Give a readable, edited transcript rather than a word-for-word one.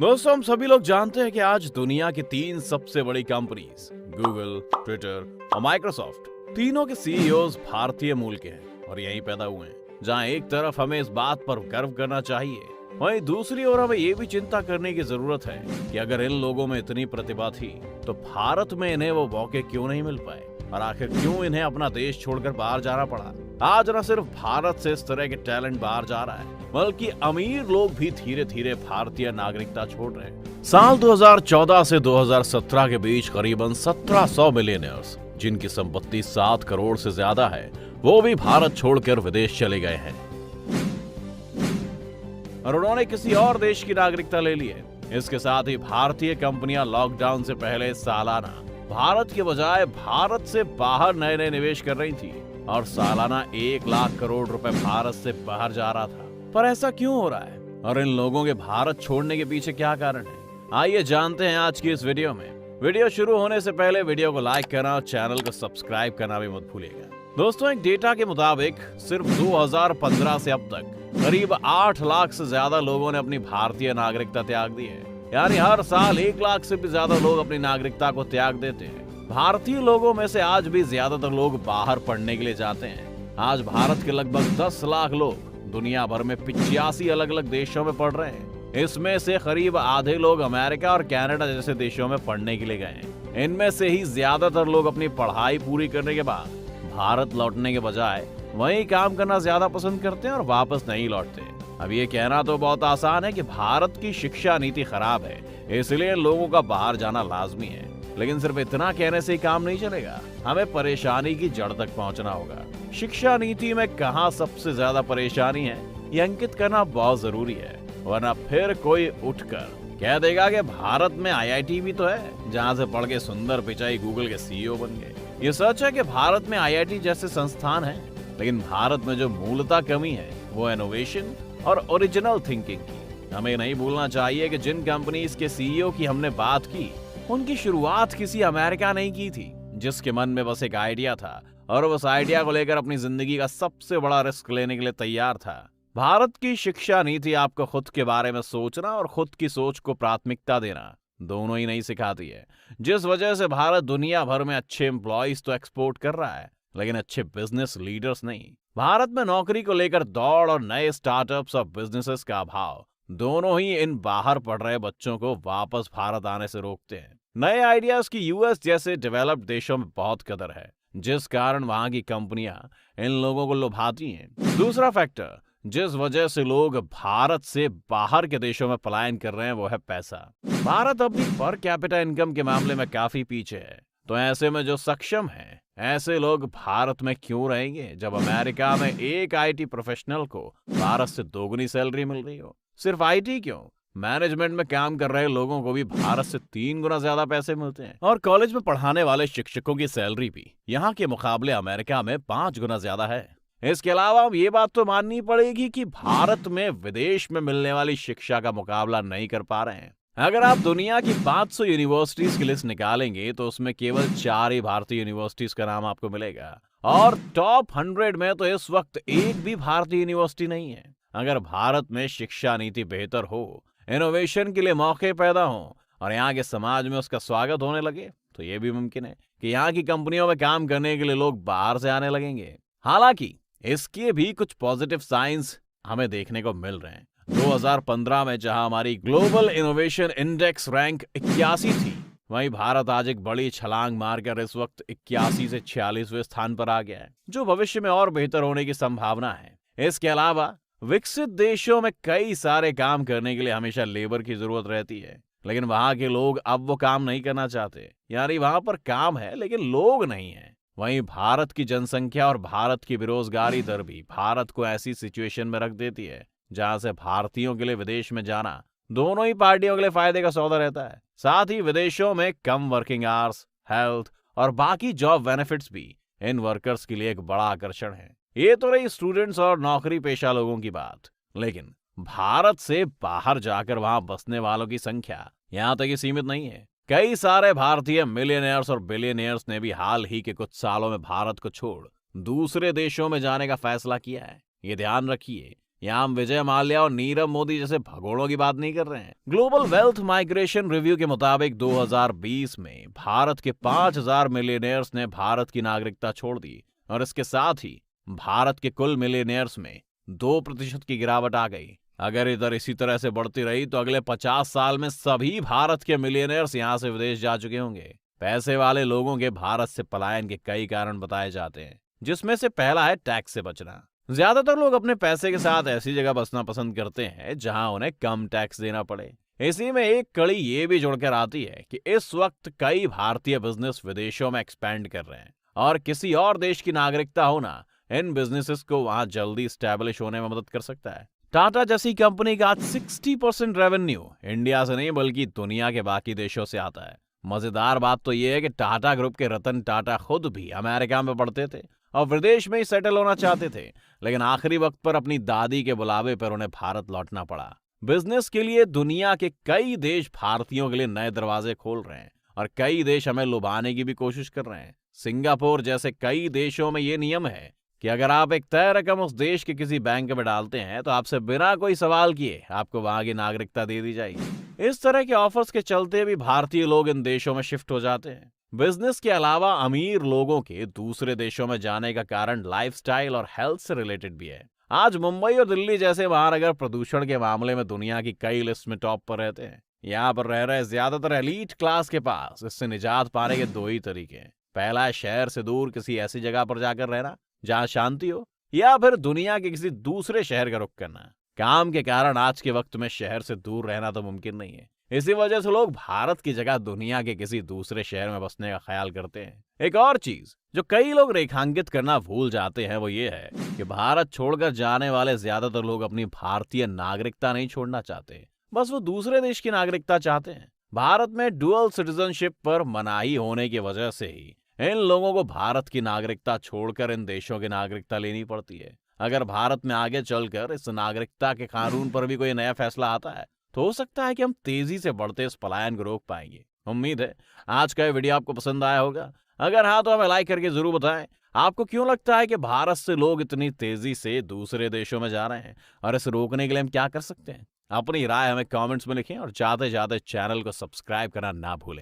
दोस्तों, हम सभी लोग जानते हैं कि आज दुनिया की 3 सबसे बड़ी कंपनीज गूगल, ट्विटर और माइक्रोसॉफ्ट, तीनों के सीईओज भारतीय मूल के हैं और यहीं पैदा हुए हैं। जहां एक तरफ हमें इस बात पर गर्व करना चाहिए, वहीं दूसरी ओर हमें ये भी चिंता करने की जरूरत है कि अगर इन लोगों में इतनी प्रतिभा थी तो भारत में इन्हें वो मौके क्यों नहीं मिल पाए और आखिर क्यों इन्हें अपना देश छोड़कर बाहर जाना पड़ा। आज न सिर्फ भारत से इस तरह के टैलेंट बाहर जा रहा है, बल्कि अमीर लोग भी धीरे धीरे भारतीय नागरिकता छोड़ रहे हैं। साल 2014 से 2017 के बीच करीबन 1700 मिलियनर्स, जिनकी संपत्ति 7 करोड़ से ज्यादा है, वो भी भारत छोड़कर विदेश चले गए हैं और उन्होंने किसी और देश की नागरिकता ले ली है। इसके साथ ही भारतीय कंपनियां लॉकडाउन से पहले सालाना भारत के बजाय भारत से बाहर नए नए निवेश कर रही थी और सालाना 1 लाख करोड़ रुपए भारत से बाहर जा रहा था। पर ऐसा क्यों हो रहा है और इन लोगों के भारत छोड़ने के पीछे क्या कारण है? आइए जानते हैं आज की इस वीडियो में। वीडियो शुरू होने से पहले वीडियो को लाइक करना और चैनल को सब्सक्राइब करना भी मत भूलिएगा। दोस्तों, एक डेटा के मुताबिक सिर्फ 2015 से अब तक करीब 8 लाख से ज्यादा लोगों ने अपनी भारतीय नागरिकता त्याग दी है। यानी हर साल 1 लाख से भी ज्यादा लोग अपनी नागरिकता को त्याग देते हैं। भारतीय लोगों में से आज भी ज्यादातर लोग बाहर पढ़ने के लिए जाते हैं। आज भारत के लगभग 10 लाख लोग दुनिया भर में 85 अलग अलग देशों में पढ़ रहे हैं। इसमें से करीब आधे लोग अमेरिका और कनाडा जैसे देशों में पढ़ने के लिए गए हैं। इनमें से ही ज्यादातर लोग अपनी पढ़ाई पूरी करने के बाद भारत लौटने के बजाय वहीं काम करना ज्यादा पसंद करते हैं और वापस नहीं लौटते। अब ये कहना तो बहुत आसान है कि भारत की शिक्षा नीति खराब है, इसलिए लोगों का बाहर जाना लाजमी है। लेकिन सिर्फ इतना कहने से ही काम नहीं चलेगा, हमें परेशानी की जड़ तक पहुंचना होगा। शिक्षा नीति में कहां सबसे ज्यादा परेशानी है, ये अंकित करना बहुत जरूरी है, वरना फिर कोई उठकर कह देगा कि भारत में आईआईटी भी तो है, जहां से पढ़ के सुंदर पिचाई गूगल के सीईओ बन गए। ये सच है कि भारत में आईआईटी जैसे संस्थान है, लेकिन भारत में जो मूलतः कमी है वो इनोवेशन और ओरिजिनल थिंकिंग की। हमें नहीं भूलना चाहिए कि जिन कंपनीज के सीईओ की हमने बात की, उनकी शुरुआत किसी अमेरिका नहीं की थी, जिसके मन में बस एक आइडिया था और उस आइडिया को लेकर अपनी जिंदगी का सबसे बड़ा रिस्क लेने के लिए तैयार था। भारत की शिक्षा नीति आपको खुद के बारे में सोचना और खुद की सोच को प्राथमिकता देना दोनों ही नहीं सिखाती है, जिस वजह से भारत दुनिया भर में अच्छे एम्प्लॉइज तो एक्सपोर्ट कर रहा है, लेकिन अच्छे बिजनेस लीडर्स नहीं। भारत में नौकरी को लेकर दौड़ और नए स्टार्टअप्स और बिजनेसेस का अभाव दोनों ही इन बाहर पढ़ रहे बच्चों को वापस भारत आने से रोकते हैं। नए आइडियाज की यूएस जैसे डेवलप्ड देशों में बहुत कदर है, जिस कारण वहां की कंपनियां इन लोगों को लुभाती हैं। दूसरा फैक्टर जिस वजह से लोग भारत से बाहर के देशों में पलायन कर रहे हैं वो है पैसा। भारत अपनी पर कैपिटा इनकम के मामले में काफी पीछे है, तो ऐसे में जो सक्षम है ऐसे लोग भारत में क्यों रहेंगे जब अमेरिका में एक आईटी प्रोफेशनल को भारत से दोगुनी सैलरी मिल रही हो। सिर्फ आईटी क्यों, मैनेजमेंट में काम कर रहे लोगों को भी भारत से 3 गुना ज्यादा पैसे मिलते हैं और कॉलेज में पढ़ाने वाले शिक्षकों की सैलरी भी यहाँ के मुकाबले अमेरिका में 5 गुना ज्यादा है। इसके अलावा अब ये बात तो माननी पड़ेगी कि भारत में विदेश में मिलने वाली शिक्षा का मुकाबला नहीं कर पा रहे हैं। अगर आप दुनिया की 500 यूनिवर्सिटीज की लिस्ट निकालेंगे तो उसमें केवल 4 ही भारतीय यूनिवर्सिटीज का नाम आपको मिलेगा और टॉप 100 में तो इस वक्त एक भी भारतीय यूनिवर्सिटी नहीं है। अगर भारत में शिक्षा नीति बेहतर हो, इनोवेशन के लिए मौके पैदा हो और यहाँ के समाज में उसका स्वागत होने लगे, तो ये भी मुमकिन है कि यहाँ की कंपनियों में काम करने के लिए लोग बाहर से आने लगेंगे। हालांकि इसके भी कुछ पॉजिटिव साइंस हमें देखने को मिल रहे हैं। 2015 में जहां हमारी ग्लोबल इनोवेशन इंडेक्स रैंक 81 थी, वहीं भारत आज एक बड़ी छलांग मारकर इस वक्त 81 से 46वें स्थान पर आ गया है, जो भविष्य में और बेहतर होने की संभावना है। इसके अलावा विकसित देशों में कई सारे काम करने के लिए हमेशा लेबर की जरूरत रहती है, लेकिन वहां के लोग अब वो काम नहीं करना चाहते। यानी वहां पर काम है लेकिन लोग नहीं है। वहीं भारत की जनसंख्या और भारत की बेरोजगारी दर भी भारत को ऐसी सिचुएशन में रख देती है जहां से भारतीयों के लिए विदेश में जाना दोनों ही पार्टियों के लिए फायदे का सौदा रहता है। साथ ही विदेशों में कम वर्किंग आवर्स, हेल्थ और बाकी जॉब बेनिफिट्स भी इन वर्कर्स के लिए एक बड़ा आकर्षण है। ये तो रही स्टूडेंट्स और नौकरी पेशा लोगों की बात, लेकिन भारत से बाहर जाकर वहां बसने वालों की संख्या यहां तक ही सीमित नहीं है। कई सारे भारतीय मिलियनेयर्स और बिलियनेयर्स ने भी हाल ही के कुछ सालों में भारत को छोड़ दूसरे देशों में जाने का फैसला किया है। ये ध्यान रखिए, यहाँ हम विजय माल्या और नीरव मोदी जैसे भगोड़ों की बात नहीं कर रहे हैं। ग्लोबल वेल्थ माइग्रेशन रिव्यू के मुताबिक 2020 में भारत के 5,000 मिलियनेयर्स ने भारत की नागरिकता छोड़ दी और इसके साथ ही भारत के कुल मिलियनेयर्स में 2% की गिरावट आ गई। अगर इधर इसी तरह से बढ़ती रही तो अगले 50 साल में सभी भारत के मिलियनेयर्स यहाँ से विदेश जा चुके होंगे। पैसे वाले लोगों के भारत से पलायन के कई कारण बताए जाते हैं, जिसमें से पहला है टैक्स से बचना। ज्यादातर लोग अपने पैसे के साथ ऐसी जगह बसना पसंद करते हैं जहां उन्हें कम टैक्स देना पड़े। इसी में एक कड़ी ये भी जुड़कर आती है कि इस वक्त कई भारतीय बिजनेस विदेशों में एक्सपैंड कर रहे हैं और किसी और देश की नागरिकता होना इन बिजनेसेस को वहां जल्दी स्टैब्लिश होने में मदद कर सकता है। टाटा जैसी कंपनी का आज 60% रेवेन्यू इंडिया से नहीं बल्कि दुनिया के बाकी देशों से आता है। मजेदार बात तो यह है कि टाटा ग्रुप के रतन टाटा खुद भी अमेरिका में पढ़ते थे और विदेश में ही सेटल होना चाहते थे, लेकिन आखिरी वक्त पर अपनी दादी के बुलावे पर उन्हें भारत लौटना पड़ा। बिजनेस के लिए दुनिया के कई देश भारतीयों के लिए नए दरवाजे खोल रहे हैं और कई देश हमें लुभाने की भी कोशिश कर रहे हैं। सिंगापुर जैसे कई देशों में ये नियम है कि अगर आप एक तय रकम उस देश के किसी बैंक में डालते हैं तो आपसे बिना कोई सवाल किए आपको वहां की नागरिकता दे दी जाएगी। इस तरह के ऑफर्स के चलते भी भारतीय लोग इन देशों में शिफ्ट हो जाते हैं। बिजनेस के अलावा अमीर लोगों के दूसरे देशों में जाने का कारण लाइफस्टाइल और हेल्थ से रिलेटेड भी है। आज मुंबई और दिल्ली जैसे महानगर प्रदूषण के मामले में दुनिया की कई लिस्ट में टॉप पर रहते हैं। यहाँ पर रह रहे ज्यादातर एलीट क्लास के पास इससे निजात पाने के दो ही तरीके हैं। पहला है शहर से दूर किसी ऐसी जगह पर जाकर रहना जहां शांति हो, या फिर दुनिया के किसी दूसरे शहर का रुख करना। काम के कारण आज के वक्त में शहर से दूर रहना तो मुमकिन नहीं है। इसी वजह से लोग भारत की जगह दुनिया के किसी दूसरे शहर में बसने का ख्याल करते हैं। एक और चीज जो कई लोग रेखांकित करना भूल जाते हैं वो ये है कि भारत छोड़कर जाने वाले ज्यादातर लोग अपनी भारतीय नागरिकता नहीं छोड़ना चाहते, बस वो दूसरे देश की नागरिकता चाहते हैं। भारत में डुअल सिटीजनशिप पर मनाही होने की वजह से ही इन लोगों को भारत की नागरिकता छोड़कर इन देशों की नागरिकता लेनी पड़ती है। अगर भारत में आगे चलकर इस नागरिकता के कानून पर भी कोई नया फैसला आता है तो हो सकता है कि हम तेजी से बढ़ते इस पलायन को रोक पाएंगे। उम्मीद है आज का ये वीडियो आपको पसंद आया होगा। अगर हाँ तो हमें लाइक करके जरूर बताएं आपको क्यों लगता है कि भारत से लोग इतनी तेजी से दूसरे देशों में जा रहे हैं और इसे रोकने के लिए हम क्या कर सकते हैं। अपनी राय हमें कमेंट्स में लिखें और जाते जाते चैनल को सब्सक्राइब करना ना भूलें।